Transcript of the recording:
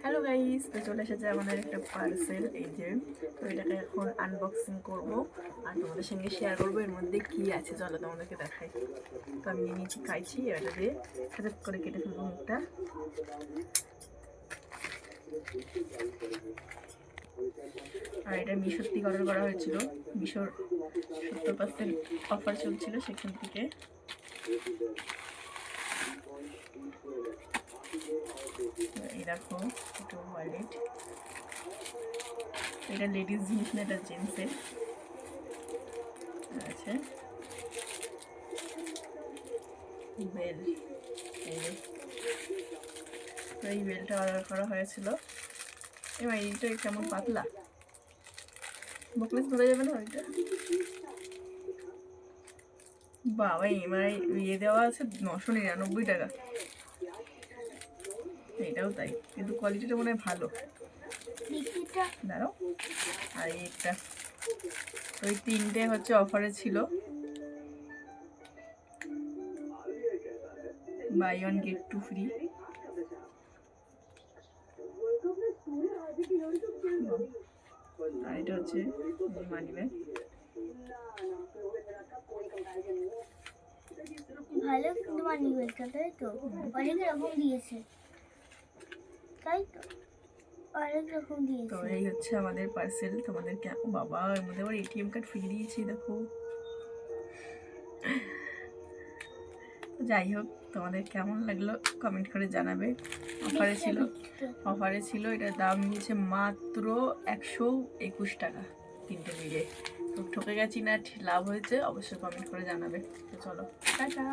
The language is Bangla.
হ্যালো গাইস, তো চলে এসেছে আমাদের একটা পার্সেল। এই যে, তো এটাকে এখন আনবক্সিং করব আর তোমাদের সঙ্গে শেয়ার করবো এর মধ্যে কি আছে। চলো তোমাদেরকে দেখাই। তো আমি নিয়ে নিয়েছি খাইছি, এটা দিয়ে হাজার করে কেটে ফেলবো মুখটা। আর এটা মিশোর থেকে অর্ডার করা হয়েছিল। মিশোর 70% অফার চলছিল সেখান থেকে। এই দেখো, এটা ওয়ালেট। এটা লেডিস জিনিস না, এটা জেন্টসের আছে। বেল, এই বেলটা অর্ডার করা হয়েছিল। এবার এইটা কেমন পাতলা, বকলেস ধরে যাবে না ওইটা। বাবা, এবার ইয়ে দেওয়া আছে 999 টাকা। এটাও তাই, কিন্তু কোয়ালিটিটা মনে হয় ভালো। দাঁড়াও, আর এইটা ওই 3টে হচ্ছে অফারে ছিল, buy one get two free. আর এটা হচ্ছে মানি ব্যাগ। ভালো, কিন্তু মানি ব্যাগটা তাই তো অনেক রকম দিয়েছে, তাই তো অনেক রকম দিয়েছে। তো এই হচ্ছে আমাদের পার্সেল তোমাদেরকে। বাবা, এর মধ্যে আবার এটিএম কার্ড ফ্রি দিয়েছি, দেখো। যাই হোক, তোমাদের কেমন লাগলো কমেন্ট করে জানাবে। অফারে ছিল এটার দাম নিয়েছে মাত্র 121 টাকা 3টে মিলে। তো ঠকে গেছি না লাভ হয়েছে, অবশ্যই কমেন্ট করে জানাবে। তো চলো, টাটা।